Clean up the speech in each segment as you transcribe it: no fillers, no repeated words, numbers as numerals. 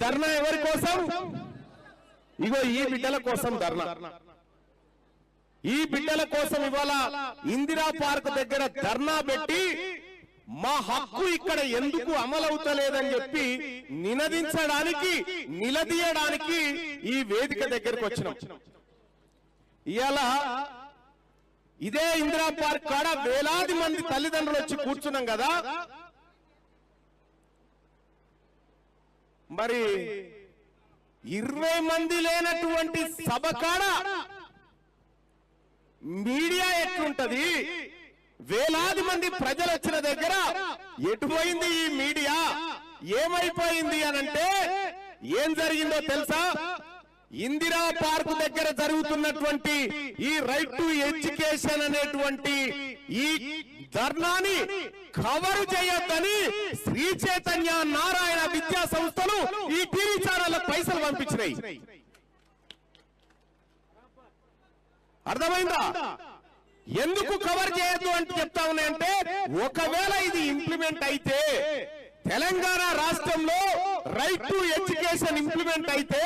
ధర్నా ఎవరి కోసం? ఇగో ఈ బిడ్డల కోసం ధర్నా. ఈ బిడ్డల కోసం ఇవాళ ఇందిరా పార్క్ దగ్గర ధర్నా పెట్టి మా హక్కు ఇక్కడ ఎందుకు అమలవుతలేదని చెప్పి నినదించడానికి, నిలదీయడానికి ఈ వేదిక దగ్గరకు వచ్చినాం. ఇవాళ ఇదే ఇందిరా పార్క్ కాడ వేలాది మంది తల్లిదండ్రులు వచ్చి కూర్చున్నాం కదా. మరి 20 మంది లేనటువంటి సభ కాడ మీడియా ఎట్లుంటది? వేలాది మంది ప్రజలు వచ్చిన దగ్గర ఎటుపోయింది ఈ మీడియా? ఏమైపోయింది అనంటే ఏం జరిగిందో తెలుసా? ఇందిరా పార్క్ దగ్గర జరుగుతున్నటువంటి ఈ రైట్ టు ఎడ్యుకేషన్ అనేటువంటి ఈ ధర్నాని కవర్ చేయొద్దని శ్రీ చైతన్య నారాయణ విద్యా సంస్థలు ఈ టీవీ ఛానల్ పైసలు పంపించినాయి. అర్థమైందా? ఎందుకు కవర్ చేయొద్దు అంటే చెప్తా ఉన్నాయంటే, ఒకవేళ ఇది ఇంప్లిమెంట్ అయితే, తెలంగాణ రాష్ట్రంలో రైట్ టు ఎడ్యుకేషన్ ఇంప్లిమెంట్ అయితే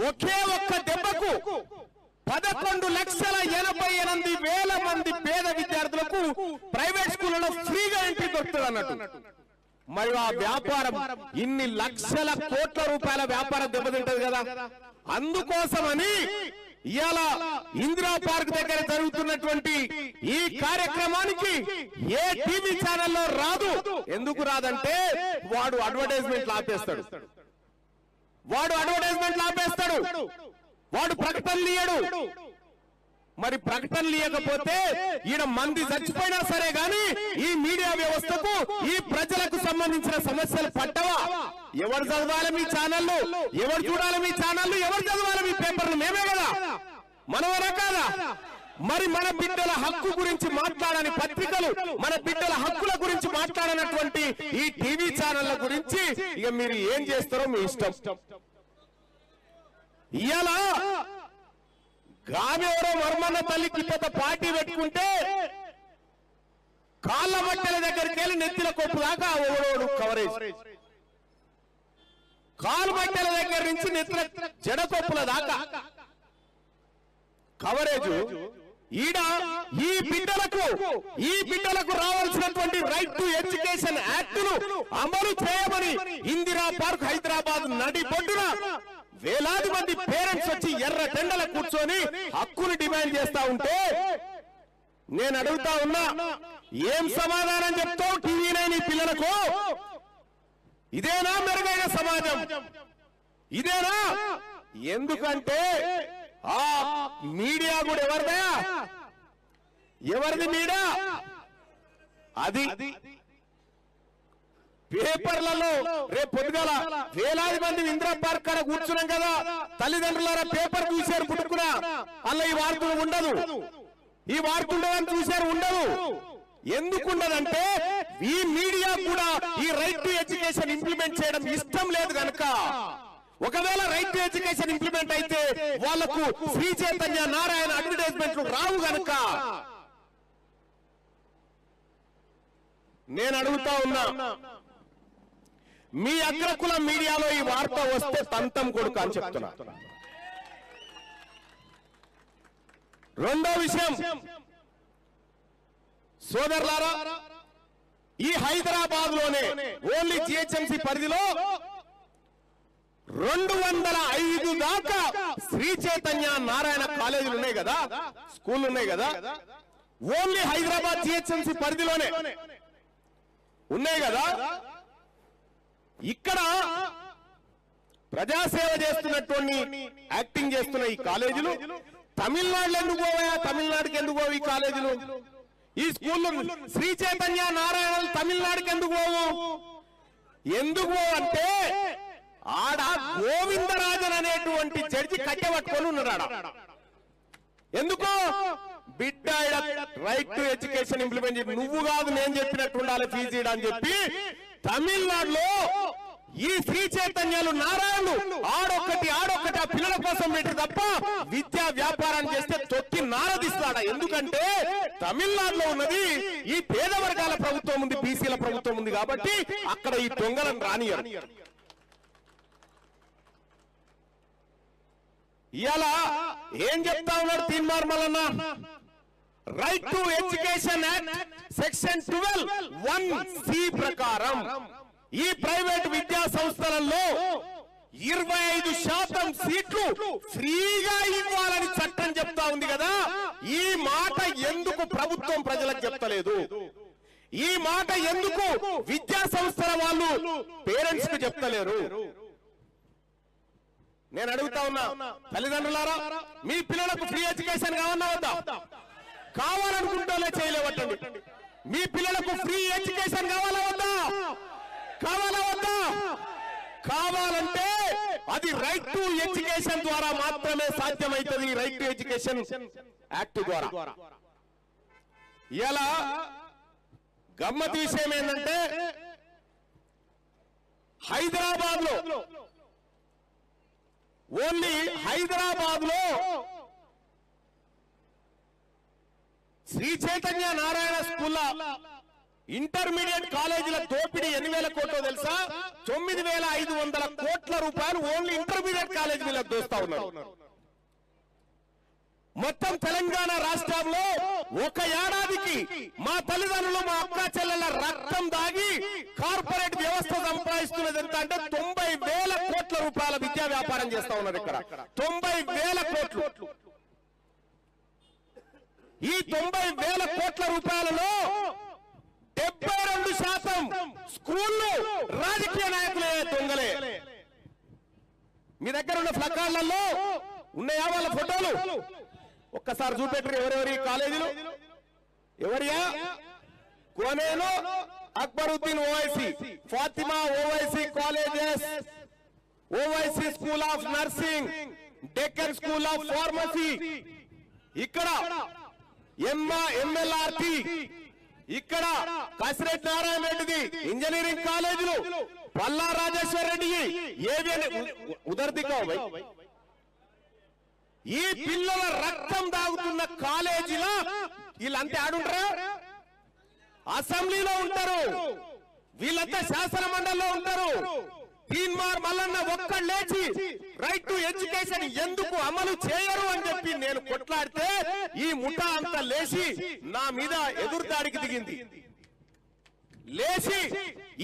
ఒకే ఒక్క దెబ్బకు 11,88,000 మంది పేద విద్యార్థులకు ప్రైవేట్ స్కూళ్లలో ఫ్రీగా ఎంట్రీ దొరుకుతుంది అన్నట్టు. మరి ఆ వ్యాపారం ఇన్ని లక్షల కోట్ల రూపాయల వ్యాపారం దెబ్బతింటది కదా. అందుకోసమని ఇవాళ ఇందిరా పార్క్ దగ్గర జరుగుతున్నటువంటి ఈ కార్యక్రమానికి ఏ టీవీ ఛానల్లో రాదు. ఎందుకు రాదంటే వాడు అడ్వర్టైజ్మెంట్లు ఆపేస్తాడు, వాడు ప్రకటనలు ఇయ్యడు. మరి ప్రకటనలు ఇవ్వకపోతే ఈయన మంది చచ్చిపోయినా సరే గాని ఈ మీడియా వ్యవస్థకు, ఈ ప్రజలకు సంబంధించిన సమస్యలు పట్టవా? ఎవరు చదవాలి మీ ఛానళ్ళు? ఎవరు చూడాలి మీ ఛానళ్ళు? ఎవరు చదవాలి మీ పేపర్లు? మేమే కదా, మనవరా కాదా? మరి మన బిడ్డల హక్కు గురించి మాట్లాడని పత్రికలు, మన బిడ్డల హక్కుల గురించి మాట్లాడనటువంటి ఈ టీవీ ఛానళ్ల గురించి ఇక మీరు ఏం చేస్తారో మీ ఇష్టం. ఇవాళ గామెవరో వర్మన్న తల్లికి పెద్ద పార్టీ పెట్టుకుంటే కాళ్ళ మట్టెల దగ్గరికి వెళ్ళి నెత్తిల కొప్పు దాకా ఓడోడు కవరేజ్, కాలు మట్టెల దగ్గర నుంచి నెత్తిల జడకొప్పుల దాకా కవరేజ్. ఈడ ఈ బిడ్డలకు రావాల్సినటువంటి రైట్ టు ఎడ్యుకేషన్ యాక్ట్ ను అమలు చేయమని ఇందిరా పార్క్ హైదరాబాద్ నడి బొడ్డున వేలాది మంది పేరెంట్స్ వచ్చి ఎర్ర టెండల కూర్చొని హక్కును డిమాండ్ చేస్తా ఉంటే నేను అడుగుతా ఉన్నా, ఏం సమాధానం చెప్తావు టీవీ నైన్ ఈ పిల్లలకు? ఇదేనా మెరుగైన సమాజం? ఇదేనా? ఎందుకంటే ఆ మీడియా కూడా ఎవరిది మీడియా? అది పేపర్లలో రేపు పొద్దుగాల వేలాది మంది ఇందిరా పార్క్ కాడ కూర్చున్నాం కదా, తల్లిదండ్రులారా పేపర్ చూశారు పుట్టుకున్నా, అలా ఈ వార్తలు ఉండదు, ఈ వార్తలు చూశారు ఉండదు. ఎందుకుండదంటే ఈ మీడియా కూడా ఈ రైట్ టు ఎడ్యుకేషన్ ఇంప్లిమెంట్ చేయడం ఇష్టం లేదు కనుక. ఒకవేళ రైట్ టు ఎడ్యుకేషన్ ఇంప్లిమెంట్ అయితే వాళ్లకు శ్రీ చైతన్య నారాయణ అడ్వర్టైజ్మెంట్లు రావు గనుక నేను అడుగుతా ఉన్నా, మీ అగ్రకుల మీడియాలో ఈ వార్త వస్తే తంతం కొడుకు అని చెప్తున్నా. రెండో విషయం సోదరులారా, ఈ హైదరాబాద్ లోనే ఓన్లీ జిహెచ్ఎంసీ పరిధిలో 205 దాకా శ్రీ చైతన్య నారాయణ కాలేజీలు ఉన్నాయి కదా, స్కూల్ ఉన్నాయి కదా, ఓన్లీ హైదరాబాద్ జిహెచ్ఎంసీ పరిధిలోనే ఉన్నాయి కదా. ఇక్కడ ప్రజాసేవ చేస్తున్నటువంటి యాక్టింగ్ చేస్తున్న ఈ కాలేజీలు తమిళనాడులో ఎందుకు పోవా? తమిళనాడుకి ఎందుకు పోవు ఈ కాలేజీలు? ఈ స్కూళ్ళు శ్రీ చైతన్య నారాయణ తమిళనాడుకి ఎందుకు పోవు? ఎందుకు అంటే ఆడ గోవిందరాజన్ అనేటువంటి జడ్జి కట్టెపట్టుకొని ఉన్నాడు. ఎందుకు? బిడ్డ రైట్ టు ఎడ్యుకేషన్ ఇంప్లిమెంట్ చేసి నువ్వు కాదు నేను చెప్పినట్టు ఉండాలి ఫీజు ఇవ్వడం అని చెప్పి తమిళనాడులో ఈ శ్రీ చైతన్యాలు నారాయణులు ఆడొక్కటి ఆ పిల్లల కోసం పెట్టి తప్ప విద్యా వ్యాపారాన్ని చేస్తే తొక్కి నారదిస్తాడా? ఎందుకంటే తమిళనాడులో ఉన్నది ఈ పేద వర్గాల ప్రభుత్వం ఉంది, బీసీల ప్రభుత్వం ఉంది కాబట్టి అక్కడ ఈ దొంగలను రానియరు. ఇలా ఏం చెప్తా ఉన్నాడు Teenmar Mallanna? Right to education act section 12(1)(c) ప్రకారం ఈ ప్రైవేట్ విద్యా సంస్థలలో 25% సీట్లు ఫ్రీగా ఇవ్వాలని చట్టం చెప్తా ఉంది కదా. ఈ మాట ఎందుకు ప్రభుత్వం ప్రజలకు చెప్తలేదు? ఈ మాట ఎందుకు విద్యా సంస్థల వాళ్ళు పేరెంట్స్ కు చెప్తలేరు? నేను అడుగుతా ఉన్నా, తల్లిదండ్రులారా, మీ పిల్లలకు ఫ్రీ ఎడ్యుకేషన్ కావన్నా వద్దా? కావాలనుకుంటూనే చేయలేవట్టండి. మీ పిల్లలకు ఫ్రీ ఎడ్యుకేషన్ కావాలా వద్దా? కావాలా వద్దా? కావాలంటే అది రైట్ టు ఎడ్యుకేషన్ ద్వారా మాత్రమే సాధ్యమవుతుంది. రైట్ టు ఎడ్యుకేషన్ యాక్ట్ ద్వారా. ఇలా గమ్మత్ విషయం ఏంటంటే, హైదరాబాద్ లో, ఓన్లీ హైదరాబాద్ లో శ్రీ చైతన్య నారాయణ స్కూల్ ఇంటర్మీడియట్ కాలేజీల దోపిడీ 8,000 కోట్లు తెలుసా? 9,500 కోట్ల రూపాయలు ఓన్లీ ఇంటర్మీడియట్ కాలేజీలకు దోస్తా ఉన్నారు. మొత్తం తెలంగాణ రాష్ట్రంలో ఒక ఏడాదికి మా తల్లిదండ్రులు, మా అక్క చెల్లెల రక్తం దాగి కార్పొరేట్ వ్యవస్థ సంపాదిస్తున్నది ఎంత అంటే 90,000 కోట్ల రూపాయల విద్యా వ్యాపారం చేస్తా ఉన్నారు ఇక్కడ. 90,000 కోట్లు. ఈ 90,000 కోట్ల రూపాయలలో 72% స్కూళ్ళు రాజకీయ నాయకులే, దొంగలే. మీ దగ్గర ఉన్న ప్లకార్డులలో ఉన్నాయా వాళ్ళ ఫోటోలు? ఒక్కసారి చూపెట్టరు. ఎవరెవరి కాలేజీలు? ఎవరియా? Koneru Akbaruddin Owaisi, Fatima Owaisi colleges, Owaisi school of nursing, Deccan school of pharmacy, ఇక్కడ MLRT, ఇక్కడ కసిరెడ్డి నారాయణ రెడ్డిది ఇంజనీరింగ్ కాలేజీలు, పల్లా రాజేశ్వర్ రెడ్డి, ఉదర్ దిక్కు. ఈ పిల్లల రక్తం దాగుతున్న కాలేజీలో వీళ్ళంతా ఆడుంటారా? అసెంబ్లీలో ఉంటారు, వీళ్ళంతా శాసన మండలిలో ఉంటారు. తీన్మార్ మల్లన్న ఒక్కడు లేచి రైట్ టు ఎడ్యుకేషన్ ఎందుకు అమలు చేయరు అని చెప్పి నేను కొట్లాడితే ఈ ముఠా అంతా లేచి నా మీద ఎదురుదాడికి దిగింది. లేచి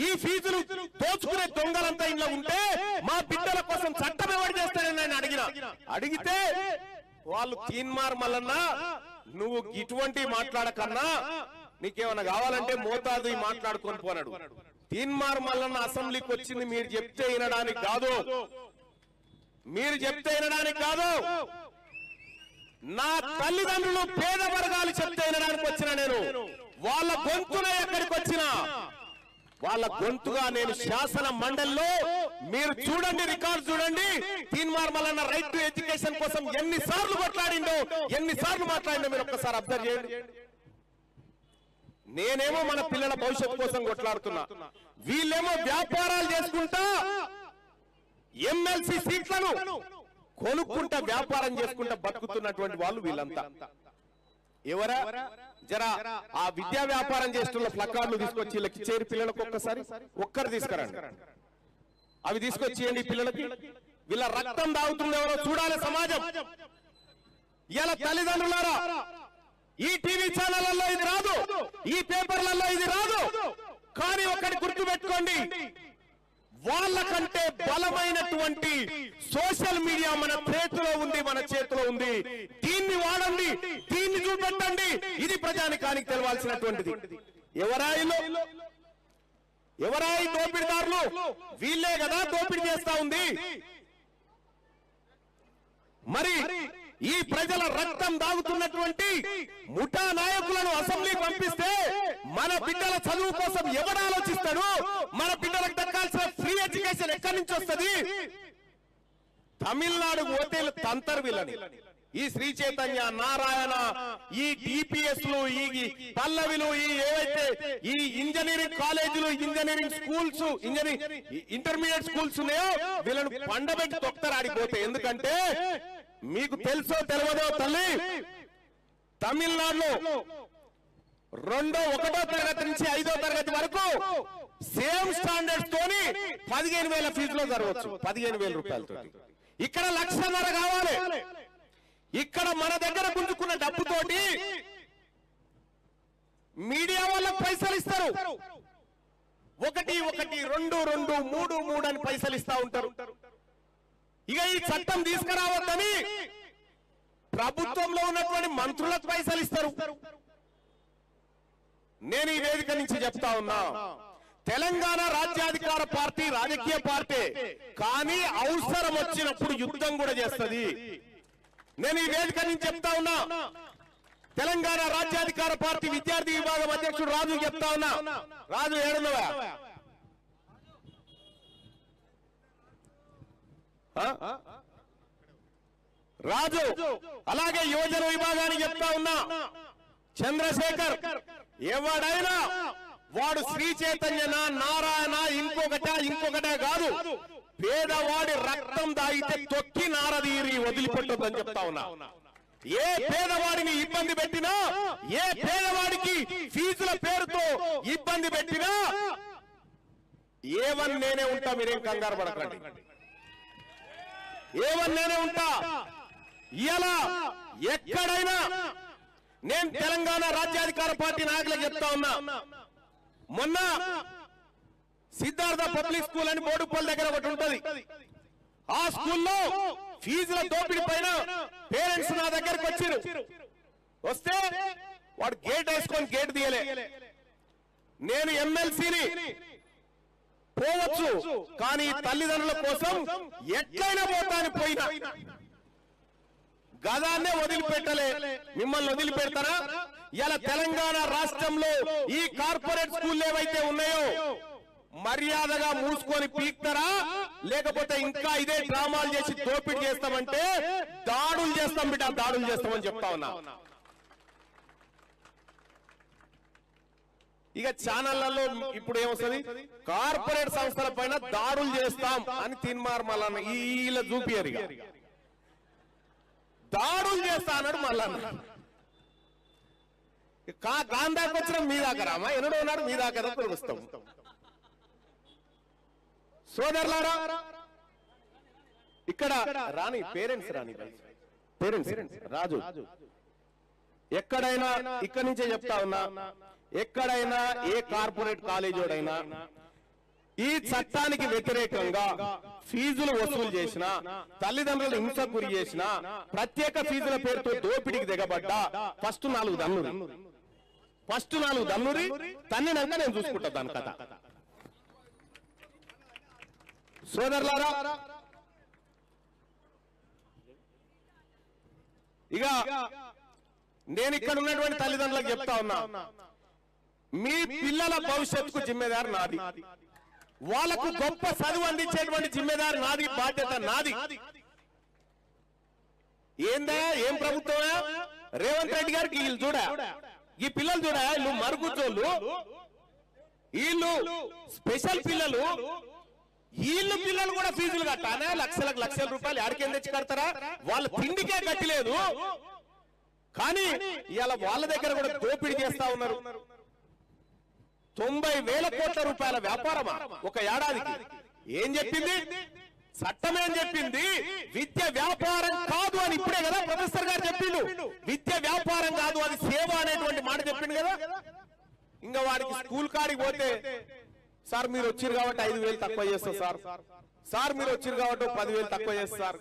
ఈ ఫీజులు దోచుకునే దొంగలంతా ఇంట్లో ఉంటే మా బిడ్డల కోసం చట్టం ఎవరు చేస్తారని నేను అడిగితే వాళ్ళు తీన్మార్ మల్లన్న నువ్వు ఇటువంటి మాట్లాడకన్నా నీకేమన్నా కావాలంటే మోతాదు మాట్లాడుకొని పోనాడు. తీన్మార్ మల్లన్న అసెంబ్లీకి వచ్చింది మీరు చెప్తే వినడానికి కాదు, మీరు చెప్తే వినడానికి కాదు. నా తల్లిదండ్రులు పేద వర్గాలు చెప్తే వినడానికి వచ్చిన నేను వాళ్ళ గొంతున ఎక్కడికి వచ్చినా వాళ్ళ గొంతుగా నేను శాసన మండలిలో మీరు చూడండి, రికార్డు చూడండి. Teenmar Mallanna right to education కోసం ఎన్నిసార్లు కొట్లాడిండో, ఎన్నిసార్లు మాట్లాడిండో మీరు ఒక్కసారి అబ్జర్వ్ చేయండి. నేనేమో మన పిల్లల భవిష్యత్తు కోసం కొట్లాడుతున్నా, వీళ్ళేమో వ్యాపారాలు చేసుకుంటా ఎమ్మెల్సీ సీట్లను కొనుక్కుంటా వ్యాపారం చేసుకుంటా బతుకుతున్నటువంటి వాళ్ళు వీళ్ళంతా. ఎవరా? జరా ఆ విద్యా వ్యాపారం చేస్తున్న ప్లకార్డులు తీసుకొచ్చి వీళ్ళకి ఇచ్చేరు పిల్లలకు. ఒక్కరు తీసుకురండి, అవి తీసుకొచ్చేయండి పిల్లలకి. వీళ్ళ రక్తం దాగుతుంది ఎవరో చూడాలి సమాజం. ఇలా తల్లిదండ్రులారా, ఈ టీవీ ఛానళ్లలో ఇది రాదు, ఈ పేపర్లలో ఇది రాదు. కానీ ఒకటి గుర్తు పెట్టుకోండి, వాళ్ళకంటే బలమైనటువంటి సోషల్ మీడియా మన చేతిలో ఉంది, మన చేతిలో ఉంది. దీన్ని వాడండి, దీన్ని చూపెట్టండి. ఇది ప్రజానికానికి తెలవాల్సినటువంటిది. ఎవరాయి దోపిడిదారులు? వీళ్ళే కదా దోపిడీ చేస్తా ఉంది. మరి ఈ ప్రజల రక్తం దాగుతున్నటువంటి ముఠా నాయకులను అసెంబ్లీకి పంపిస్తే మన బిడ్డల చదువు కోసం ఎవరు ఆలోచిస్తాడు? మన బిడ్డలకు దక్కాల్సిన ఫ్రీ ఎడ్యుకేషన్ ఎక్కడి నుంచి వస్తుంది? తమిళనాడు పోతే తంతర్ వీళ్ళని. ఈ శ్రీ చైతన్య, నారాయణ, ఈ డిపిఎస్ లు, ఈ పల్లవిలు, ఈ ఏవైతే ఈ ఇంజనీరింగ్ కాలేజీలు, ఇంజనీరింగ్ స్కూల్స్, ఇంటర్మీడియట్ స్కూల్స్ ఉన్నాయో వీళ్ళను పండబెట్టి తొక్తరాడిపోతే. ఎందుకంటే మీకు తెలుసో తెలియదో తల్లి, తమిళనాడులో 1వ తరగతి నుంచి 5వ తరగతి వరకు సేమ్ స్టాండర్డ్స్ తోని 15,000 ఫీజులో జరగవచ్చు, 15,000 రూపాయలతో. ఇక్కడ 1.5 లక్షలు కావాలి. ఇక్కడ మన దగ్గర గుంజుకున్న డబ్బుతోటి మీడియా వాళ్ళకు పైసలు ఇస్తారు. 1 1 2 2 3 3 అని పైసలు ఇస్తా ఉంటారు. ఇక ఈ చట్టం తీసుకురావద్దని ప్రభుత్వంలో ఉన్నటువంటి మంత్రులకు పైసలు ఇస్తారు. నేను ఈ వేదిక నుంచి చెప్తా ఉన్నా, తెలంగాణ రాజ్యాధికార పార్టీ రాజకీయ పార్టీ, కానీ అవసరం వచ్చినప్పుడు యుద్ధం కూడా చేస్తుంది. నేను ఈ వేదిక నుంచి చెప్తా ఉన్నా, తెలంగాణ రాజ్యాధికార పార్టీ విద్యార్థి విభాగం అధ్యక్షుడు రాజు చెప్తా ఉన్నా. రాజు ఏడున్నవా? రాజు అలాగే యువజన విభాగానికి చెప్తా ఉన్నా, చంద్రశేఖర్ ఎవడైనా వాడు శ్రీ చైతన్యనా నారాయణ ఇంకొకటే కాదు, పేదవాడి రక్తం దాగితే తొక్కి నారదీరి వదిలిపెట్టొద్దని చెప్తా ఉన్నా. ఏ పేదవాడిని ఇబ్బంది పెట్టినా, ఏ పేదవాడికి ఫీజుల పేరుతో ఇబ్బంది పెట్టినా ఏవన్ నేనే ఉంటా, మీరేం కంగారు పడకండి. ఏవన్ నేనే ఉంటా. ఇలా ఎక్కడైనా నేను తెలంగాణ రాజ్యాధికార పార్టీ నాయకులకు చెప్తా ఉన్నా, మొన్న సిద్ధార్థ పబ్లిక్ స్కూల్ అని బోడుపల్లి దగ్గర ఒకటి ఉంటది. ఆ స్కూల్లో ఫీజుల దోపిడీ పైన పేరెంట్స్ నా దగ్గరకు వచ్చారు. వస్తే వాడు గేట్ వేసుకొని గేట్ తీయలే. నేను ఎమ్మెల్సీని పోవచ్చు, కానీ తల్లిదండ్రుల కోసం ఎట్లయినా పోతాను పోయినా గదాన్నే వదిలిపెట్టలే. మిమ్మల్ని వదిలిపెడతారా? ఇలా తెలంగాణ రాష్ట్రంలో ఈ కార్పొరేట్ స్కూల్ ఏవైతే ఉన్నాయో మర్యాదగా మూసుకొని పీక్తారా, లేకపోతే ఇంకా ఇదే డ్రామాలు చేసి దోపిడీ చేస్తామంటే దాడులు చేస్తాం బిడ్డ, దాడులు చేస్తామని చెప్తా ఉన్నా. ఇక ఛానళ్లలో ఇప్పుడు ఏమొస్తుంది, కార్పొరేట్ సంస్థల పైన దాడులు చేస్తాం అని తీన్మార్ మల్లన్న వీళ్ళ చూపియరు. ఇక దాడులు చేస్తా అన్నాడు మల్లన్న. గాంధాకి వచ్చిన మీ దాకా రామా, ఎన్నడో ఉన్నాడు మీ దాకా వస్తాం. సోదరులారా, ఇక్కడ రాని పేరెంట్స్ రాజు ఎక్కడైనా ఇక్కడి నుంచే చెప్తా ఉన్నా, ఎక్కడైనా ఏ కార్పొరేట్ కాలేజీడైనా ఈ చట్టానికి వ్యతిరేకంగా ఫీజులు వసూలు చేసిన, తల్లిదండ్రులు హింసకు గురి చేసిన, ప్రత్యేక ఫీజుల పేరుతో దోపిడీకి దిగబడ్డా ఫస్ట్ 4 దన్నురి తన్నినాక నేను చూసుకుంటా దాని కథ. సోదరులారా, ఇక నేను ఇక్కడ ఉన్నటువంటి తల్లిదండ్రులకు చెప్తా ఉన్నా, మీ పిల్లల భవిష్యత్తుకు జిమ్మేదారు నాది. వాళ్ళకు గొప్ప చదువు అందించేటువంటి జిమ్మేదారు నాది, బాధ్యత నాది. ఏందా ఏం ప్రభుత్వమా? రేవంత్ రెడ్డి గారికి వీళ్ళు చూడా, ఈ పిల్లలు చూడా, వీళ్ళు మరుగుజోళ్ళు, వీళ్ళు స్పెషల్ పిల్లలు. వీళ్ళు పిల్లలు కూడా ఫీజులు కట్టానే, లక్షల రూపాయలు ఎక్కడికేం తెచ్చి కడతారా? వాళ్ళ తిండికే కట్టలేదు, కానీ ఇలా వాళ్ళ దగ్గర కూడా దోపిడీ చేస్తా ఉన్నారు. 90,000 కోట్ల రూపాయల వ్యాపారమా ఒక ఏడాదికి? ఏం చెప్పింది చట్టం? ఏం చెప్పింది? విద్య వ్యాపారం కాదు అని ఇప్పుడే కదా ప్రొఫెసర్ గారు చెప్పిండు. విద్య వ్యాపారం కాదు, అది సేవ అనేటువంటి మాట చెప్పిండు కదా. ఇంకా వాడికి స్కూల్ కాడికి పోతే, సార్ మీరు వచ్చారు కాబట్టి 5,000 తక్కువ చేస్తా సార్ మీరు వచ్చారు కాబట్టి 10,000 తక్కువ చేస్తారు.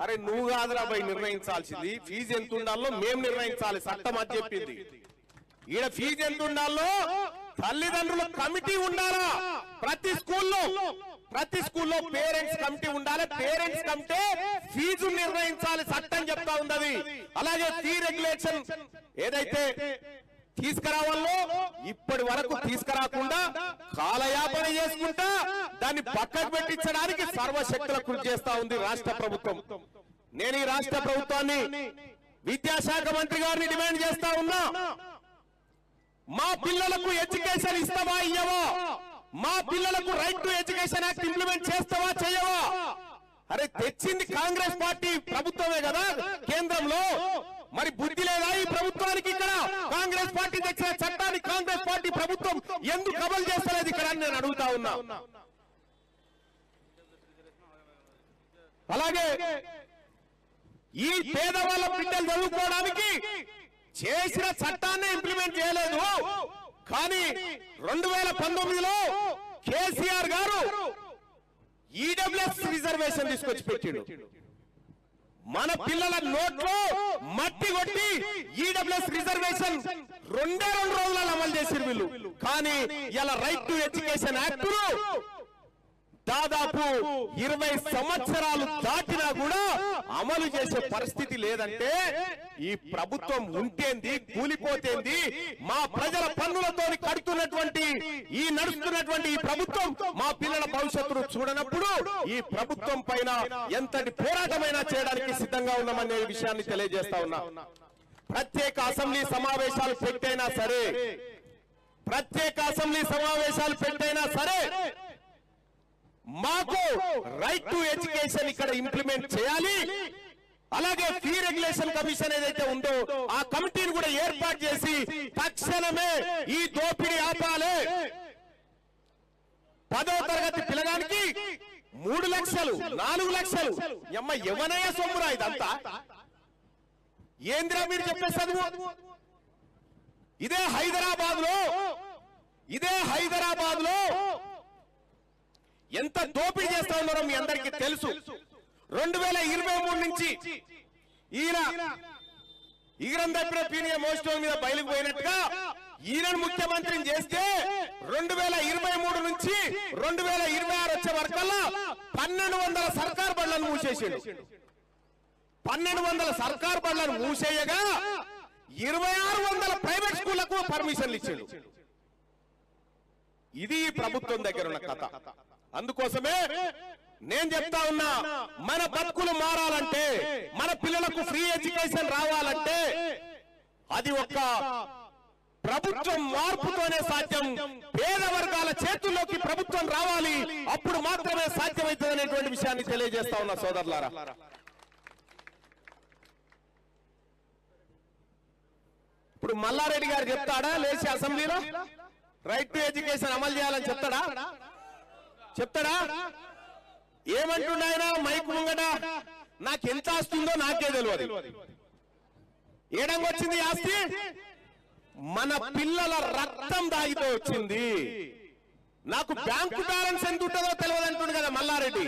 అరే నువ్వు కాదురా భయ్ నిర్ణయించాల్సింది, ఫీజు ఎంత ఉండాలో మేము నిర్ణయించాలి, చట్టం అది చెప్పింది. ఈడ ఫీజు ఎంత ఉండాలో తల్లిదండ్రుల కమిటీ ఉండాలా. ప్రతి స్కూల్లో పేరెంట్స్ కమిటీ ఉండాలి. పేరెంట్స్ కమిటీ ఫీజు నిర్ణయించాలి, చట్టం చెప్తా ఉంది. అలాగే ఫీ రెగ్యులేషన్ ఏదైతే తీసుకురావాలో ఇప్పటి వరకు తీసుకురాకుండా కాలయాపన చేసుకుంటా దాన్ని పక్కకు పెట్టించడానికి సర్వశక్తుల కృషి చేస్తా ఉంది రాష్ట్ర ప్రభుత్వం. నేను ఈ రాష్ట్ర ప్రభుత్వాన్ని, విద్యాశాఖ మంత్రి గారిని డిమాండ్ చేస్తా ఉన్నా, మా పిల్లలకు ఎడ్యుకేషన్ ఇస్తావా ఇయ్యవా? మా పిల్లలకు right to education act implement చేస్తావా చేయవా? అరే తెచ్చింది కాంగ్రెస్ పార్టీ ప్రభుత్వమే కదా కేంద్రంలో, మరి బుద్ధి లేదా ఈ ప్రభుత్వానికి? ఇక్కడ కాంగ్రెస్ పార్టీ తెచ్చిన చట్టాన్ని కాంగ్రెస్ పార్టీ ప్రభుత్వం ఎందుకు అమలు చేస్తలేదు ఇక్కడ అని నేను అడుగుతా ఉన్నా. అలాగే ఈ పేదవాళ్ళ బిడ్డలు చదువుకోవడానికి చేసిన చట్టాన్ని ఇంప్లిమెంట్ చేయలేదు. కానీ 2019లో కేసీఆర్ గారు ఈడబ్ల్యూఎస్ రిజర్వేషన్ తీసుకొచ్చి పెట్టిండు. మన పిల్లల నోట్లో మట్టి కొట్టి ఈడబ్ల్యూఎస్ రిజర్వేషన్ 2 రోజులలో అమలు చేసిరు వీళ్ళు. కానీ ఇలా రైట్ టు ఎడ్యుకేషన్ యాక్ట్ దాదాపు 20 సంవత్సరాలు దాటినా కూడా అమలు చేసే పరిస్థితి లేదంటే ఈ ప్రభుత్వం ఉంటేంది, కూలిపోతేంది. మా ప్రజల పన్నులతో కడుతున్నటువంటి ఈ నడుస్తున్నటువంటి ఈ ప్రభుత్వం మా పిల్లల భవిష్యత్తును చూడనప్పుడు ఈ ప్రభుత్వం పైన ఎంతటి పోరాటమైనా చేయడానికి సిద్ధంగా ఉన్నామనే విషయాన్ని తెలియజేస్తా ఉన్నా. ప్రత్యేక అసెంబ్లీ సమావేశాలు పెట్టైనా సరే, ప్రత్యేక అసెంబ్లీ సమావేశాలు పెట్టైనా సరే మాకు రైట్ టు ఎడ్యుకేషన్ ఇక్కడ ఇంప్లిమెంట్ చేయాలి. అలాగే ఫీ రెగ్యులేషన్ కమిషన్ ఏదైతే ఉందో ఆ కమిటీని కూడా ఏర్పాటు చేసి తక్షణమే ఈ దోపిడీ ఆపాలి. 10వ తరగతి పిల్లగానికి 3 లక్షలు 4 లక్షలు ఎవనయ్య సొమ్మురా ఇదంతా? ఏంద్రా మీరు చెప్పే చదువు? ఇదే హైదరాబాద్ లో ఎంత దోపిడీ చేస్తా ఉన్నారో మీ అందరికీ తెలుసు. 2023 నుంచి ఈయన దగ్గర పీనియా మోస్టో మీద బయలుకు పోయినట్టుగా ఈయనను ముఖ్యమంత్రిని చేస్తే 2023 నుంచి 2026 వచ్చే వరకల్లా 1200 సర్కార్ బడులను మూసేసాడు. 1200 సర్కార్ బడులను మూసేయగా 2600 ప్రైవేట్ స్కూళ్లకు పర్మిషన్లు ఇచ్చాడు. ఇది ప్రభుత్వం దగ్గర ఉన్న కథ. అందుకోసమే నేను చెప్తా ఉన్నా, మన బతుకులు మారాలంటే, మన పిల్లలకు ఫ్రీ ఎడ్యుకేషన్ రావాలంటే అది ఒక ప్రభుత్వం మార్పుతోనే సాధ్యం. పేద వర్గాల చేతుల్లోకి ప్రభుత్వం రావాలి, అప్పుడు మాత్రమే సాధ్యమవుతుంది అనేటువంటి విషయాన్ని తెలియజేస్తా ఉన్నా సోదరులారా. ఇప్పుడు మల్లారెడ్డి గారు చెప్తాడా లేచి అసెంబ్లీలో రైట్ టు ఎడ్యుకేషన్ అమలు చేయాలని చెప్తాడా? ఏమంటున్నాయన మైక్ ముంగట? నాకు ఎంత ఆస్తుందో నాకే తెలియదు. ఏడంగొచ్చింది ఆస్తి? మన పిల్లల రక్తం దాగితో వచ్చింది. నాకు బ్యాంకు బ్యాలెన్స్ ఎంత ఉంటుందో తెలియదు అంటుంది కదా మల్లారెడ్డి.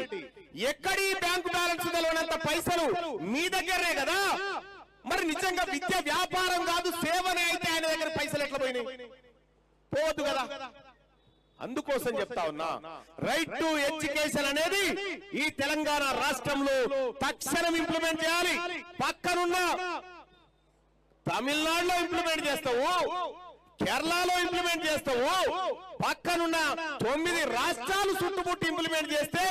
ఎక్కడి బ్యాంకు బ్యాలెన్స్ తెలియనంత పైసలు మీ దగ్గరే కదా. మరి నిజంగా విద్య వ్యాపారం కాదు, సేవనే అయితే ఆయన దగ్గర పైసలు ఎట్లా పోయినాయి? పోవద్దు కదా. అందుకోసం చెప్తా ఉన్నా, రైట్ టు ఎడ్యుకేషన్ అనేది ఈ తెలంగాణ రాష్ట్రంలో తక్షణం ఇంప్లిమెంట్ చేయాలి. పక్కనున్న తమిళనాడులో ఇంప్లిమెంట్ చేస్తావు, కేరళలో ఇంప్లిమెంట్ చేస్తావు, పక్కనున్న 9 రాష్ట్రాలు చుట్టుముట్టి ఇంప్లిమెంట్ చేస్తే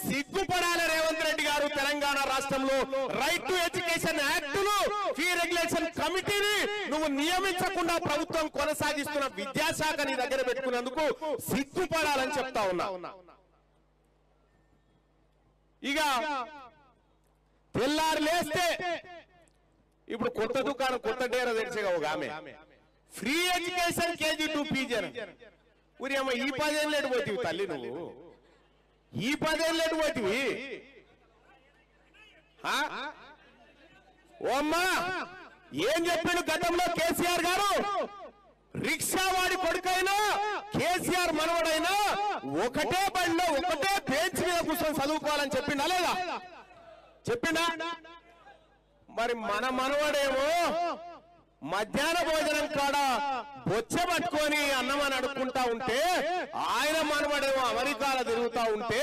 సిగ్గుపడాలి రేవంత్ రెడ్డి గారు. తెలంగాణ రాష్ట్రంలో రైట్ టు ఎడ్యుకేషన్ యాక్టులు, ఫీ రెగ్యులేషన్ కమిటీని నువ్వు నియమించకుండా ప్రభుత్వం కొనసాగిస్తున్న విద్యాశాఖ నీ దగ్గర పెట్టుకున్నందుకు సిగ్గుపడాలని చెప్తా ఉన్నా. ఇక తెల్లారు లేస్తే ఇప్పుడు కొత్త దుకాణం, కొత్త డేరా తెరిచేగా ఒక ఆమె free education KG to PG ఊరి అమ్మ. ఈ 10 ఏళ్ళు ఎటు పోతివి తల్లి నువ్వు? ఈ 10 ఏళ్ళు ఎటు పోతివి? ఓ అమ్మా, ఏం చెప్పాడు గతంలో కేసీఆర్ గారు? రిక్షా వాడి కొడుకైనా కేసీఆర్ మనవడైనా ఒకటే బండిలో ఒకటే బెంచ్ మీద కూర్చొని చదువుకోవాలని చెప్పిండా లేదా? చెప్పిండా? మరి మన మనవడేమో మధ్యాహ్న భోజనం కాడ బొచ్చ పట్టుకొని అన్నం అని అడుక్కుంటా ఉంటే, ఆయన మనవడేమో అమెరికాలో తిరుగుతా ఉంటే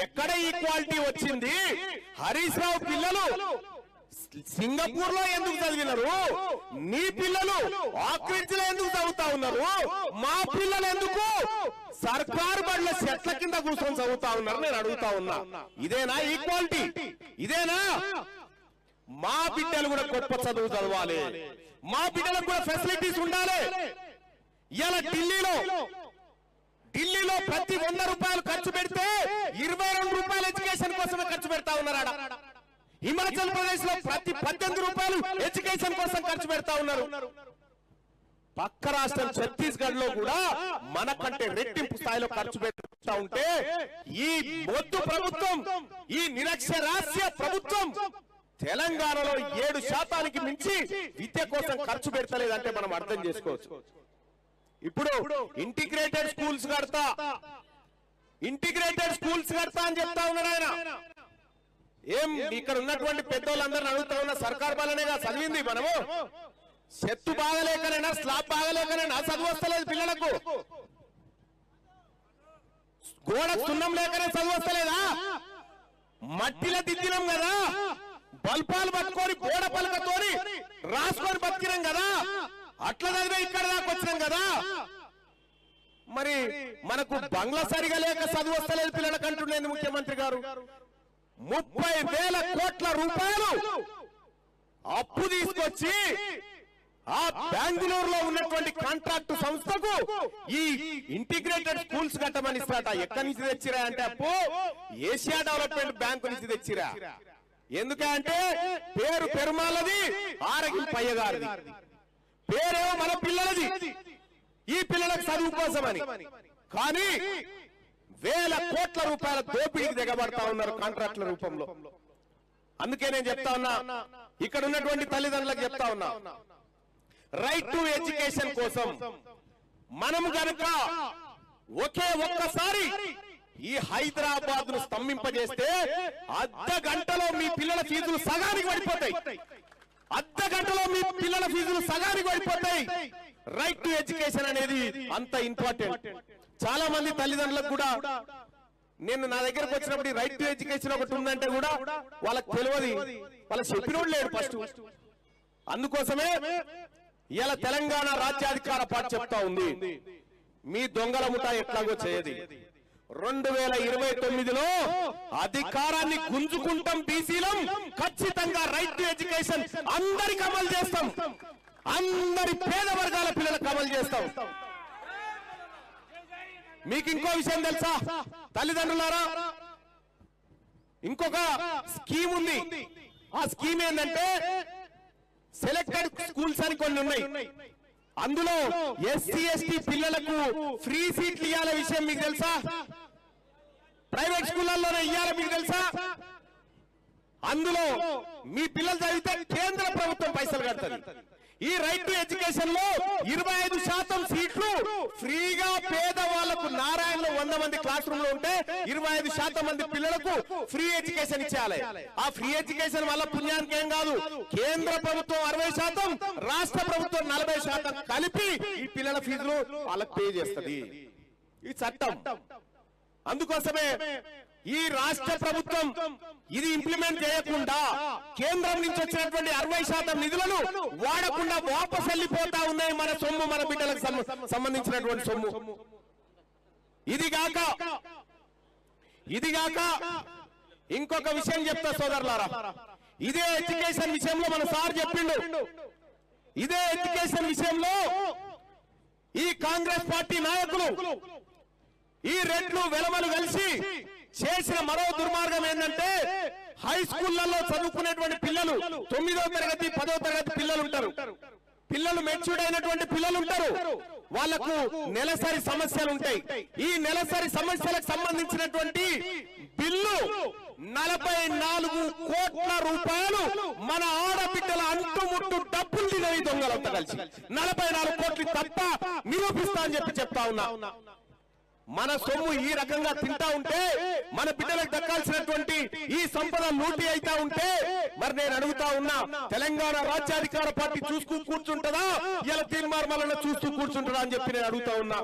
ఎక్కడ ఈక్వాలిటీ వచ్చింది? హరీష్ రావు పిల్లలు సింగపూర్ లో ఎందుకు చదివినారు? నీ పిల్లలు ఆక్రిడ్జ్లో ఎందుకు చదువుతా ఉన్నారు? మా పిల్లలు ఎందుకు సర్కారు బడుల చెట్ల కింద కూర్చొని చదువుతా ఉన్నారు? నేను అడుగుతా ఉన్నా, ఇదేనా ఈక్వాలిటీ? ఇదేనా? మా బిడ్డలు కూడా గొప్ప చదువు చదవాలి, మా బిడ్డలకు కూడా ఫెసిలిటీస్ ఉండాలి. ఇలా ఢిల్లీలో ప్రతి 100 రూపాయలు ఖర్చు పెడితే 22 రూపాయలు ఎడ్యుకేషన్ కోసమే ఖర్చు పెడతా ఉన్నారు. హిమాచల్ ప్రదేశ్ లో ప్రతి 18 రూపాయలు ఎడ్యుకేషన్ కోసం ఖర్చు పెడతా ఉన్నారు. పక్క రాష్ట్రం ఛత్తీస్గఢ్ లో కూడా మనకంటే రెట్టింపు స్థాయిలో ఖర్చు పెడుతూ ఉంటే ఈ మొద్దు ప్రభుత్వం, ఈ నిరక్షరాస్య ప్రభుత్వం తెలంగాణలో 7% మించి విద్య కోసం ఖర్చు పెడతలేదంటే మనం అర్థం చేసుకోవచ్చు. ఇప్పుడు ఇంటిగ్రేటెడ్ స్కూల్స్ కడతా అని చెప్తా ఉన్నాడు ఆయన. ఏం ఇక్కడ ఉన్నటువంటి పెద్దోళ్ళందరిని అడుగుతా ఉన్న సర్కార్ పాలనేగా చదివింది మనము. చెత్తు బాగలేకనైనా స్లాబ్ బాగలేకనైనా చదువు వస్తలేదు పిల్లలకు. గోడ సున్నం లేకనే చదువు వస్తలేదా? మట్టిలో దిద్దినాం కదా, బల్పాలు పట్టుకొని గోడ పలకతోని రాసుకొని బతికినాం కదా, అట్లా చదివే ఇక్కడ దాకా వచ్చినాం కదా. మరి మనకు బంగ్లా సరిగా లేక చదువు వస్తలేదు పిల్లలకు అంటుండేది ముఖ్యమంత్రి గారు. 30,000 కోట్ల రూపాయలు అప్పు తీసుకొచ్చి ఆ బెంగళూరులో ఉన్నటువంటి కాంట్రాక్ట్ సంస్థకు ఈ ఇంటిగ్రేటెడ్ స్కూల్స్ కట్టమని ఇస్తాట. ఎక్కడి నుంచి తెచ్చిరా అంటే అప్పు ఏషియా డెవలప్మెంట్ బ్యాంకు నుంచి తెచ్చిరా. ఎందుకంటే పేరు పెరుమాలది, ఆరగింపయ్య గారిది, పేరేమో మన పిల్లలది, ఈ పిల్లలకు చదువు కోసమని. కానీ 1,000 కోట్ల రూపాయల దోపిడీకి దిగబడతా ఉన్నారు కాంట్రాక్ట్ల రూపంలో. అందుకే నేను చెప్తా ఉన్నా, ఇక్కడ ఉన్నటువంటి తల్లిదండ్రులకు చెప్తా ఉన్నా, రైట్ టు ఎడ్యుకేషన్ కోసం మనం గనుక ఒక్కసారి ఈ హైదరాబాద్ ను స్తంభింపజేస్తే అర్ధ గంటలో మీ పిల్లల ఫీజులు సగానికి పడిపోతాయి. రైట్ టు ఎడ్యుకేషన్ అనేది అంత ఇంపార్టెంట్. చాలా మంది తల్లిదండ్రులకు కూడా నేను నా దగ్గరకు వచ్చినప్పుడు రైట్ టు ఎడ్యుకేషన్ ఒకటి ఉందంటే కూడా వాళ్ళకి తెలియదు, వాళ్ళకి చెప్పినోడు లేడు ఫస్ట్. అందుకోసమే ఇలా తెలంగాణ రాజ్యాధికార పార్టీ చెప్తా ఉంది, మీ దొంగల ముఠా ఎట్లాగో చేయది. 2029లో అధికారాన్ని గుంజుకుంటాం, బీసీలం ఖచ్చితంగా రైట్ టు ఎడ్యుకేషన్ అందరికి అమలు చేస్తాం, అందరి పేద వర్గాల పిల్లలకు అమలు చేస్తాం. మీకు ఇంకో విషయం తెలుసా తల్లిదండ్రులారా, ఇంకొక స్కీమ్ ఉంది. ఆ స్కీమ్ ఏంటంటే సెలెక్టెడ్ స్కూల్స్ అని కొన్ని ఉన్నాయి. అందులో ఎస్సీ ఎస్టీ పిల్లలకు ఫ్రీ సీట్లు ఇవ్వాల విషయం మీకు తెలుసా? ప్రైవేట్ స్కూళ్ళల్లోనే ఇవ్వాల మీకు తెలుసా? అందులో మీ పిల్లలు చదివితే కేంద్ర ప్రభుత్వం పైసలు కడుతుంది. ఈ రైట్ టు ఎడ్యుకేషన్ లో 25% సీట్లు ఫ్రీగా పేదవాళ్లకు. నారాయణలో 100 మంది క్లాస్ రూమ్ లో ఉంటే 25% మంది పిల్లలకు ఫ్రీ ఎడ్యుకేషన్ ఇచ్చేయాలి. ఆ ఫ్రీ ఎడ్యుకేషన్ వల్ల పుణ్యానికి ఏం కాదు, కేంద్ర ప్రభుత్వం 60%, రాష్ట్ర ప్రభుత్వం 40% కలిపి ఈ పిల్లల ఫీజులు వాళ్ళకు పే చేస్తుంది. ఈ చట్టం. అందుకోసమే ఈ రాష్ట్ర ప్రభుత్వం ఇది ఇంప్లిమెంట్ చేయకుండా కేంద్రం నుంచి వచ్చినటువంటి 60% నిధులను వాడకుండా వాపసు వెళ్ళిపోతా ఉన్నాయి. మన సొమ్ము, మన బిడ్డలకు సంబంధించినటువంటి సొమ్ము. ఇదిగాక ఇంకొక విషయం చెప్తా సోదరులారా, ఇదే ఎడ్యుకేషన్ విషయంలో మన సార్ చెప్పిండు. ఇదే ఎడ్యుకేషన్ విషయంలో ఈ కాంగ్రెస్ పార్టీ నాయకులు, ఈ రెడ్లు వెలమలు కలిసి చేసిన మరో దుర్మార్గం ఏంటంటే, హై స్కూళ్లలో చదువుకునేటువంటి పిల్లలు 9వ తరగతి 10వ తరగతి పిల్లలు ఉంటారు. పిల్లలు మెచ్యూర్డ్ అయినటువంటి పిల్లలు ఉంటారు. వాళ్లకు నెలసరి సమస్యలు ఉంటాయి. ఈ నెలసరి సమస్యలకు సంబంధించినటువంటి బిల్లు 44 కోట్ల రూపాయలు మన ఆడబిడ్డల అంటుముట్టు డబ్బులు తినవి దొంగలంతా కలిసి 44 కోట్లు తప్ప నిరూపిస్తా అని చెప్తా ఉన్నా. మన సొమ్ము ఈ రకంగా తింటా ఉంటే, మన బిడ్డలకు దక్కాల్సినటువంటి ఈ సంపద లూటీ అయితా ఉంటే, మరి నేను అడుగుతా ఉన్నా, తెలంగాణ రాజ్యాధికార పార్టీ చూస్తూ కూర్చుంటదా, ఇలా తీర్మార్మాలను చూస్తూ కూర్చుంటదా అని చెప్పి నేను అడుగుతా ఉన్నా.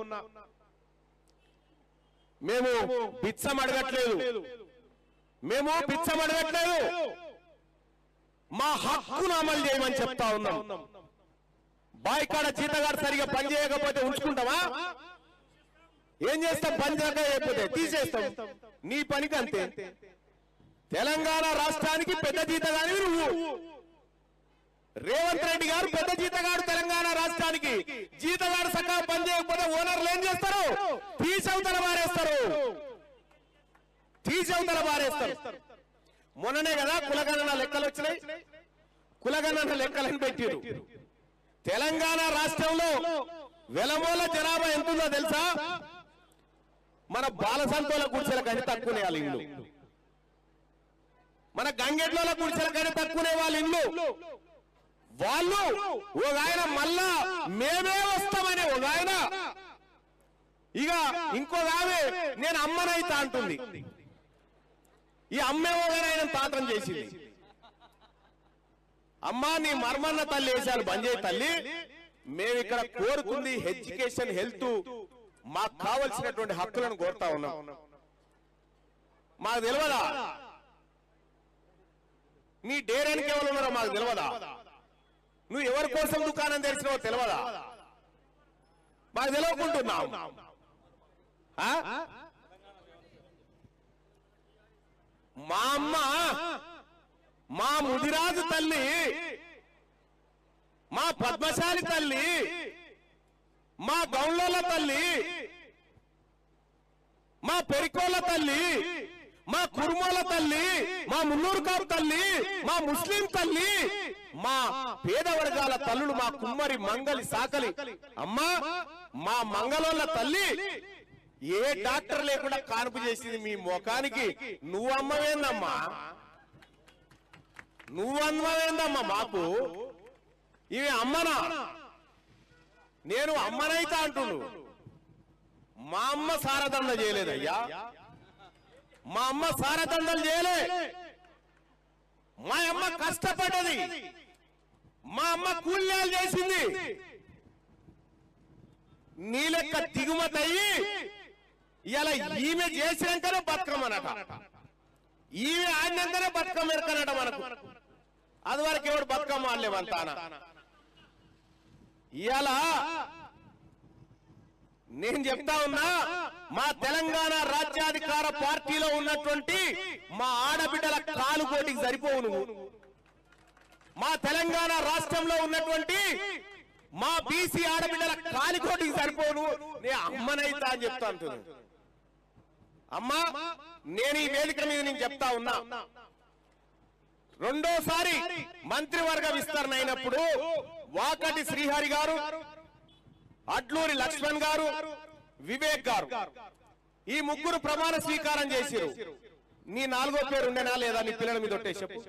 మేము బిచ్చం అడగట్లేదు, మా హక్కును అమలు చేయమని చెప్తా ఉన్నాం. బాయికాడ జీతగాడు సరిగా పని చేయకపోతే ఉంచుకుంటావా? ఏం చేస్తాం? పని చేయకపోతే తీసేస్తాం. నీ పనికి అంతే. తెలంగాణ రాష్ట్రానికి పెద్ద జీతగాని నువ్వు. రేవంత్ రెడ్డి గారు పెద్ద జీతగాడు తెలంగాణ రాష్ట్రానికి. జీతగాడు సరిగా పని చేయకపోతే ఓనర్లు ఏం చేస్తారు? తీసవతల బారేస్తారు. మొన్ననే కదా కులగణన లెక్కలు వచ్చినాయి. కులగణన లెక్కలను పెట్టారు. తెలంగాణ రాష్ట్రంలో వెలమూల జనాభా ఎంతుందో తెలుసా? మన బాలసంతోల గుడిసెల కంటే తక్కువనే వాళ్ళ ఇల్లు, మన గంగెడ్ల గుడిసెల కంటే తక్కువనే వాళ్ళ ఇల్లు. వాళ్ళు ఒక ఆయన మళ్ళా మేమే వస్తామని ఒక ఆయన, ఇక ఇంకొక ఆమె నేను అమ్మనైతా అంటుంది. ఈ అమ్మేమో ఆయన పాత్రం చేసింది. అమ్మా నీ మర్మన్న తల్లి వేశారు బంద్ చేయి తల్లి, మేము ఇక్కడ కోరుకుంది ఎడ్యుకేషన్, హెల్త్, మాకు కావలసినటువంటి హక్కులను కోరుతా ఉన్నాం. మాకు తెలియదా నీ డేరానికి ఎవరు ఉన్నారో మాకు తెలియదా? నువ్వు ఎవరి కోసం దుకాణం తెరిచినావో తెలియదా? మాకు తెలియకుంటున్నావు. మా అమ్మ మా ముదిరాజు తల్లి, మా పద్మశాలి తల్లి, మా గౌళ్ళల తల్లి, మా పెరికోళ్ళ తల్లి, మా కుర్మోల తల్లి, మా మున్నూరుకారు తల్లి, మా ముస్లిం తల్లి, మా పేద వర్గాల తల్లులు, మా కుమ్మరి మంగలి సాకలి అమ్మా, మా మంగళోళ్ళ తల్లి ఏ డాక్టర్ లేకుండా కాన్పు చేసింది మీ ముఖానికి. నువ్వమ్మవేందమ్మా, నువ్వమ్మవేందమ్మా మాకు? ఇవి అమ్మనా? నేను అమ్మనైతా అంటున్నాను. మా అమ్మ సారదండ చేయలేదయ్యా, మా అమ్మ సారదండలు చేయలే. మా అమ్మ కష్టపడ్డది, మా అమ్మ కూల్యాలు చేసింది. నీ లెక్క దిగుమతి అయ్యి ఇలా ఈమె చేసినాకనే బతుకమ్మనట, ఈమె ఆడినాకనే బతుకమ్మ ఎరకనట మనకు. అది వరకు ఎవడు బతుకమ్మ ఆడలేవంతానా? ఇలా నేను చెప్తా ఉన్నా, మా తెలంగాణ రాజ్యాధికార పార్టీలో ఉన్నటువంటి మా ఆడబిడ్డల కాలుకోటికి సరిపోవు నువ్వు. మా తెలంగాణ రాష్ట్రంలో ఉన్నటువంటి మా బీసీ ఆడబిడ్డల కాలికోటికి సరిపోవు నువ్వు. నేను అమ్మనైతా అని చెప్తా అంటున్నాను. అమ్మా, నేను ఈ వేదిక మీద నేను చెప్తా ఉన్నా, రెండోసారి మంత్రివర్గ విస్తరణ అయినప్పుడు వాకటి శ్రీహరి గారు, అడ్లూరి లక్ష్మణ్ గారు, వివేక్ గారు, ఈ ముగ్గురు ప్రమాణ స్వీకారం చేశారు. నీ నాలుగో పేరు ఉండేనా లేదా? నీ పిల్లల మీద ఒట్టే చెప్పు.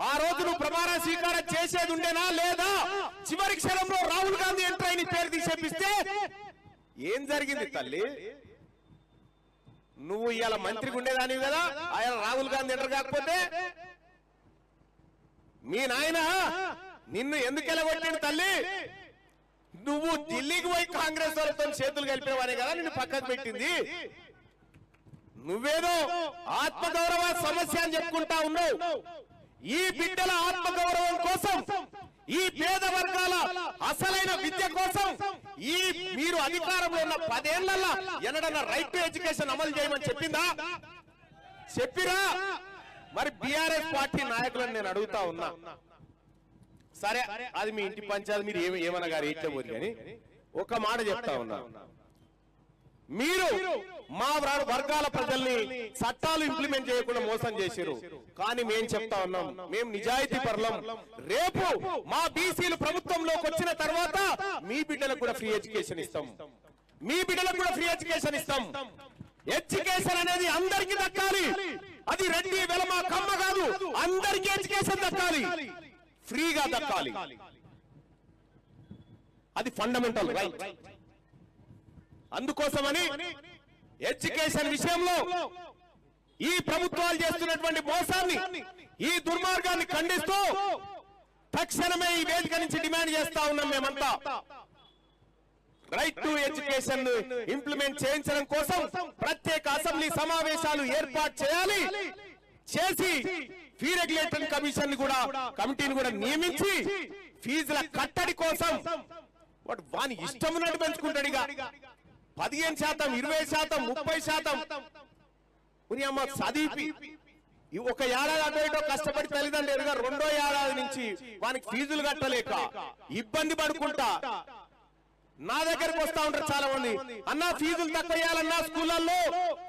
ఆ రోజు నువ్వు ప్రమాణ స్వీకారం చేసేది ఉండేనా లేదా? చివరి క్షణంలో రాహుల్ గాంధీ ఎంటర్ అయిన పేరు తీసేపిస్తే ఏం జరిగింది తల్లి? నువ్వు ఇవాళ మంత్రికి ఉండేదానివి కదా, ఆయన రాహుల్ గాంధీ ఎంటర్ కాకపోతే మీ నాయన నిన్ను ఎందుకు ఎలగొట్టిండు తల్లి? నువ్వు ఢిల్లీకి పోయి కాంగ్రెస్ వాళ్ళతో చేతులు కలిపేవానే కదా నిన్ను పక్కకు పెట్టింది. నువ్వేదో ఆత్మగౌరవ సమస్య అని చెప్పుకుంటా ఉన్నావు. ఈ బిడ్డల ఆత్మగౌరవం కోసం, ఈ పేద వర్గాల అసలైన విద్య కోసం, ఈ మీరు అధికారంలో ఉన్న 10 ఏళ్లలో ఎన్నడన్నా రైట్ టు ఎడ్యుకేషన్ అమలు చేయమని చెప్పిందా? చెప్పిరా? మరి బీఆర్ఎస్ పార్టీ నాయకులను నేను అడుగుతా ఉన్నా, సరే అది మీ ఇంటి పంచాయతీ, మీరు ఏమన్నా గారు ఏట్లేబోరు కానీ ఒక మాట చెప్తా ఉన్నా, మీరు మా వర్గాల ప్రజల్ని చట్టాలు ఇంప్లిమెంట్ చేయకుండా మోసం చేశారు. కానీ మేము చెప్తా ఉన్నాం, మేము నిజాయితీ పరులం. రేపు మా బీసీలు ప్రభుత్వంలోకి వచ్చిన తర్వాత మీ బిడ్డలకు కూడా ఫ్రీ ఎడ్యుకేషన్ ఇస్తాం, మీ బిడ్డలకు కూడా ఫ్రీ ఎడ్యుకేషన్ ఇస్తాం. ఎడ్యుకేషన్ అనేది అందరికీ దక్కాలి. అది రెడ్డి వెలమ కమ్మ కాదు, అందరికీ ఎడ్యుకేషన్ దక్కాలి, ఫ్రీగా దక్కాలి. అది ఫండమెంటల్ రైట్. అందుకోసమని ఎడ్యుకేషన్ విషయంలో ఈ ప్రభుత్వాలు చేస్తున్నటువంటి మోసాన్ని, ఈ దుర్మార్గాన్ని ఖండిస్తూ తక్షణమే ఈ వేదిక నుంచి డిమాండ్ చేస్తా ఉన్నాం. మేమంతా రైట్ టు ఎడ్యుకేషన్ ఇంప్లిమెంట్ చేయించడం కోసం ప్రత్యేక అసెంబ్లీ సమావేశాలు ఏర్పాటు చేయాలి. చేసి ఫీ రెగ్యులేటరీ కమిటీని కూడా నియమించి ఫీజుల కట్టడి కోసం వాడు వాని ఇష్టం ఉన్నట్టు పెంచుకుంటాడు. ఇక 15%, 20%, 30% చదివి ఒక ఏడాది అటు ఇటో కష్టపడి తల్లిదండ్రులు ఎదుగా 2వ ఏడాది నుంచి వానికి ఫీజులు కట్టలేక ఇబ్బంది పడుకుంటా నా దగ్గరకు వస్తా ఉంటారు చాలా మంది, అన్నా ఫీజులు తక్కువ చేయాలన్నా, స్కూళ్ళల్లో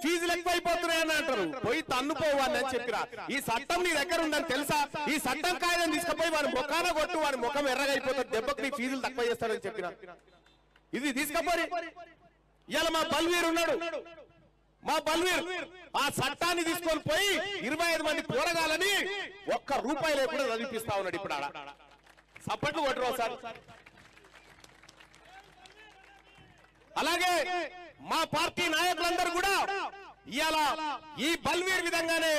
ఫీజులు ఎక్కువైపోతున్నాయని అంటారు. పోయి తన్నుకోవాలి అని చెప్పిరా. ఈ చట్టం నీ దగ్గర ఉందని తెలుసా? ఈ చట్టం కాయదని తీసుకుపోయి వాడి ముఖాన కొట్టు, వాడి ముఖం ఎర్రగైపోతుంది, దెబ్బకి నీ ఫీజులు తక్కువ చేస్తారని చెప్పిన. ఇది తీసుకపోయి ఇవాళ మా బల్వీర్ ఉన్నాడు, మా బల్వీర్ ఆ చట్టాన్ని తీసుకొని పోయి 25 మంది పోరగాలని ₹1 లేకుండా చదివిపిస్తా ఉన్నాడు. ఇప్పుడు ఆడ సప్పట్లు కొట్టరు సార్. అలాగే మా పార్టీ నాయకులందరూ కూడా ఇవాళ ఈ బల్వీర్ విధంగానే,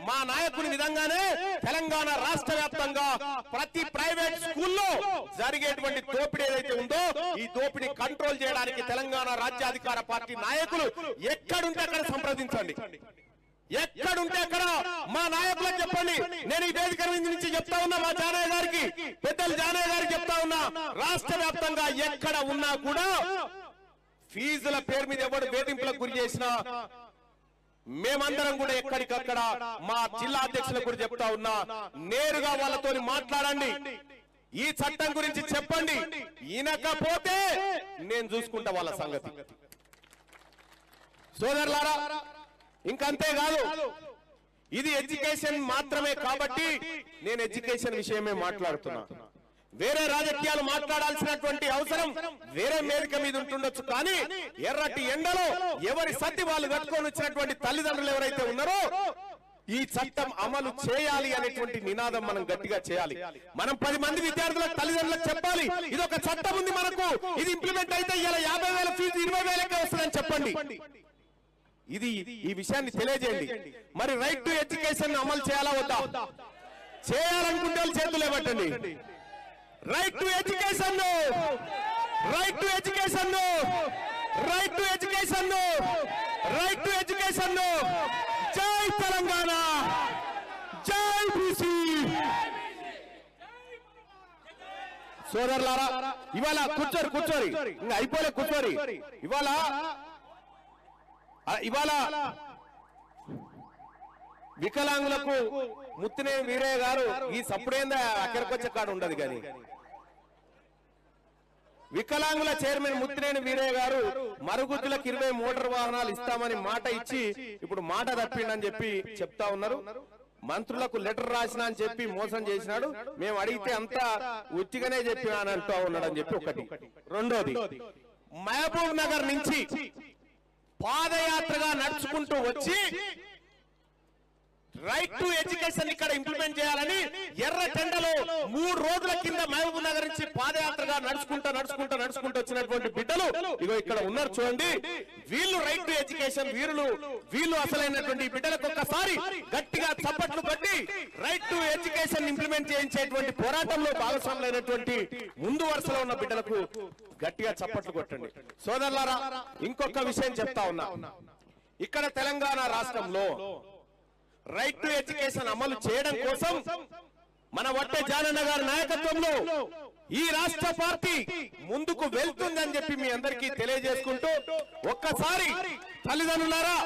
మా నాయకుని విధంగానే తెలంగాణ రాష్ట్ర వ్యాప్తంగా ప్రతి ప్రైవేట్ స్కూల్లో జరిగేటువంటి దోపిడీ ఏదైతే ఉందో ఈ దోపిడీ కంట్రోల్ చేయడానికి తెలంగాణ రాజ్యాధికార పార్టీ నాయకులు ఎక్కడుంటే అక్కడ సంప్రదించండి, ఎక్కడుంటే అక్కడ మా నాయకులకు చెప్పండి. నేను ఈ వేదిక నుంచి చెప్తా ఉన్నా, మా జానయ్య గారికి, పెద్దలు జానయ్య గారికి చెప్తా ఉన్నా, రాష్ట్ర వ్యాప్తంగా ఎక్కడ ఉన్నా కూడా ఫీజుల పేరు మీద ఎవరు వేధింపులకు గురి చేసినా మేమందరం కూడా ఎక్కడికక్కడ మా జిల్లా అధ్యక్షులకు కూడా చెప్తా ఉన్నా, నేరుగా వాళ్ళతో మాట్లాడండి, ఈ చట్టం గురించి చెప్పండి. ఈనకపోతే నేను చూసుకుంటా వాళ్ళ సంగతి. సోదరులారా, ఇంకంతే కాదు, ఇది ఎడ్యుకేషన్ మాత్రమే కాబట్టి నేను ఎడ్యుకేషన్ విషయమే మాట్లాడుతున్నా. వేరే రాజకీయాలు మాట్లాడాల్సినటువంటి అవసరం వేరే వేదిక మీద ఉంటుండొచ్చు, కానీ ఎర్రటి ఎండలో ఎవరి సత్తి వాళ్ళు కట్టుకొని వచ్చినటువంటి తల్లిదండ్రులు ఎవరైతే ఉన్నారో ఈ చట్టం అమలు చేయాలి అనేటువంటి నినాదం మనం గట్టిగా చేయాలి. మనం 10 మంది విద్యార్థులకు తల్లిదండ్రులకు చెప్పాలి, ఇది ఒక చట్టం ఉంది మనకు, ఇది ఇంప్లిమెంట్ అయితే ఇలా 50,000 ఫీజు 20,000కే వస్తుందని చెప్పండి. ఇది ఈ విషయాన్ని తెలియజేయండి. మరి రైట్ టు ఎడ్యుకేషన్ అమలు చేయాలా వద్దా? చేయాలనుకుంటే వాళ్ళు చేతులు ఇవ్వటండి. Right to education, right to education, right to education, right to education. జై తెలంగాణ, జై బీసీ. సోదరులారా, ఇవాళ కూర్చోరి ఇంకా అయిపోలే, కూర్చోరి. ఇవాళ వికలాంగులకు ముత్తినే వీరయ్య గారు ఈ సప్పుడేందా అక్కడికొచ్చే కాడ ఉండదు, కానీ వికలాంగుల చైర్మన్ ముత్తినేని వీరయ్య గారు మరుగుజ్జులకు 20 మోటార్ వాహనాలు ఇస్తామని మాట ఇచ్చి ఇప్పుడు మాట తప్పిండని చెప్పి చెప్తా ఉన్నారు. మంత్రులకు లెటర్ రాసినా అని చెప్పి మోసం చేసినాడు. మేము అడిగితే అంతా ఉట్టిగానే చెప్పినానంటూ ఉన్నాడని చెప్పి ఒకటి. రెండోది, మహబూబ్ నగర్ నుంచి పాదయాత్రగా నడుచుకుంటూ వచ్చి రైట్ టు ఎడ్యుకేషన్ ఇక్కడ ఇంప్లిమెంట్ చేయాలని ఎర్ర టెండలో 3 రోజుల కింద మహబూబ్ నగర్ నుంచి పాదయాత్రగా నడుచుకుంటూ వచ్చినటువంటి బిడ్డలు ఇగో ఇక్కడ ఉన్నారు చూడండి. వీళ్ళు రైట్ టు ఎడ్యుకేషన్, వీళ్ళు అసలైనటువంటి బిడ్డలకు ఒక్కసారి గట్టిగా చప్పట్లు కొట్టి రైట్ టు ఎడ్యుకేషన్ ఇంప్లిమెంట్ చేయించేటువంటి పోరాటంలో భాగస్వాములైనటువంటి ముందు వరుసలో ఉన్న బిడ్డలకు గట్టిగా చప్పట్లు కొట్టండి. సోదరులారా, ఇంకొక విషయం చెప్తా ఉన్నా, ఇక్కడ తెలంగాణ రాష్ట్రంలో రైట్ టు ఎడ్యుకేషన్ అమలు చేయడం కోసం మన వట్టే జానన్న గారి నాయకత్వంలో ఈ రాష్ట్ర పార్టీ ముందుకు వెళ్తుందని చెప్పి మీ అందరికీ తెలియజేసుకుంటూ, ఒక్కసారి తల్లిదండ్రులారా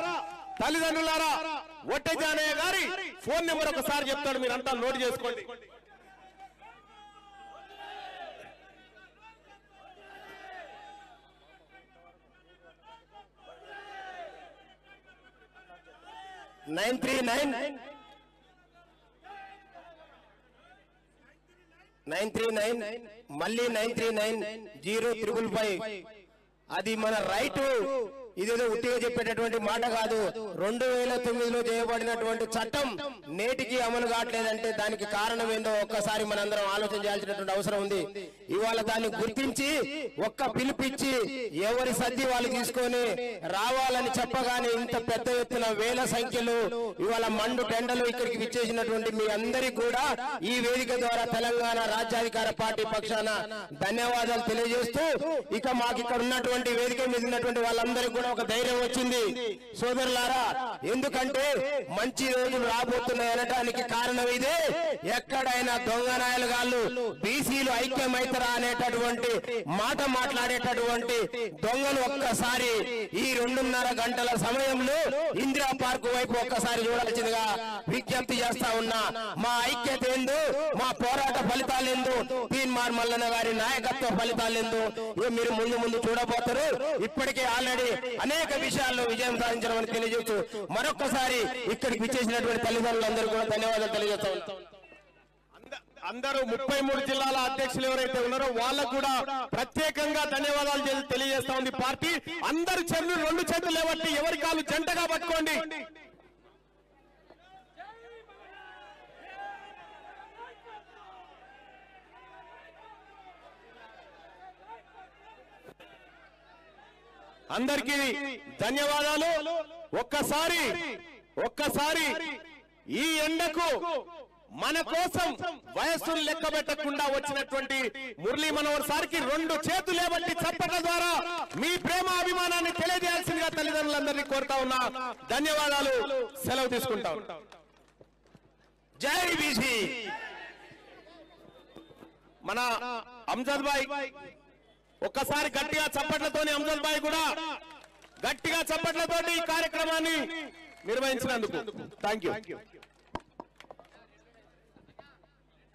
వట్టే జానయ్య గారి ఫోన్ నెంబర్ ఒకసారి చెప్తాడు, మీరంతా నోట్ చేసుకోండి. మళ్ళీ 939-055. అది మన రైట్. ఇదేదో ఉట్టిగా చెప్పేటటువంటి మాట కాదు. 2009లో చేయబడినటువంటి చట్టం నేటికి అమలు కావట్లేదంటే దానికి కారణం ఏందో ఒక్కసారి మనందరం ఆలోచన చేయాల్సినటువంటి అవసరం ఉంది. ఇవాళ దాన్ని గుర్తించి ఒక్క పిలిపిచ్చి ఎవరి సద్ది వాళ్ళు తీసుకొని రావాలని చెప్పగానే ఇంత పెద్ద ఎత్తున వేల సంఖ్యలో ఇవాళ మండు టెండలు ఇక్కడికి విచ్చేసినటువంటి మీ అందరికీ కూడా ఈ వేదిక ద్వారా తెలంగాణ రాజ్యాధికార పార్టీ పక్షాన ధన్యవాదాలు తెలియజేస్తూ, ఇక మాకు ఇక్కడ ఉన్నటువంటి వేదిక మీద ఉన్నటువంటి వాళ్ళందరికీ కూడా కూడా ఒక ధైర్యం వచ్చింది సోదరులారా. ఎందుకంటే మంచి రోజులు రాబోతున్నాయి అనడానికి కారణం ఇదే. ఎక్కడైనా దొంగ నాయలుగాళ్ళు బీసీలు ఐక్యమైతరా అనేటటువంటి మాట మాట్లాడేటటువంటి దొంగలు ఒక్కసారి ఈ 2.5 గంటల సమయంలో ఇందిరా పార్క్ వైపు ఒక్కసారి చూడాల్సిందిగా విజ్ఞప్తి చేస్తా ఉన్నా. మా ఐక్యత ఏందో, మా పోరాట ఫలితాలేందో, తీన్మార్ మల్లన్న గారి నాయకత్వ ఫలితాలేందో మీరు ముందు చూడబోతారు. ఇప్పటికే ఆల్రెడీ అనేక విషయాల్లో విజయం సాధించడం అని తెలియజేస్తూ మరొక్కసారి ఇక్కడికి విచ్చేసినటువంటి తల్లిదండ్రులందరూ కూడా ధన్యవాదాలు తెలియజేస్తా ఉంటాం. అందరూ 33 జిల్లాల అధ్యక్షులు ఎవరైతే ఉన్నారో వాళ్ళకు కూడా ప్రత్యేకంగా ధన్యవాదాలు తెలియజేస్తా ఉంది పార్టీ. అందరు చెరువులు 2 చేతులు లేవట్టి ఎవరి కాలు జంటగా పట్టుకోండి. అందరికీ ధన్యవాదాలు. ఒక్కసారి ఈ ఎండకు మన కోసం వయస్సును లెక్క పెట్టకుండా వచ్చినటువంటి మురళీ మనోహర్ సార్కి 2 చేతులు లేబట్టి చప్పట్ల ద్వారా మీ ప్రేమ అభిమానాన్ని తెలియజేయాల్సిందిగా తల్లిదండ్రులందరినీ కోరుతా ఉన్నా. ధన్యవాదాలు. సెలవు తీసుకుంటాం. జై బీసీ. మన అంజద్ భాయ్ ఒక్కసారి గట్టిగా చప్పట్లతోని అంజద్ భాయ్ కూడా గట్టిగా చప్పట్లతోటి ఈ కార్యక్రమాన్ని నిర్వహించినందుకు థ్యాంక్ యూ.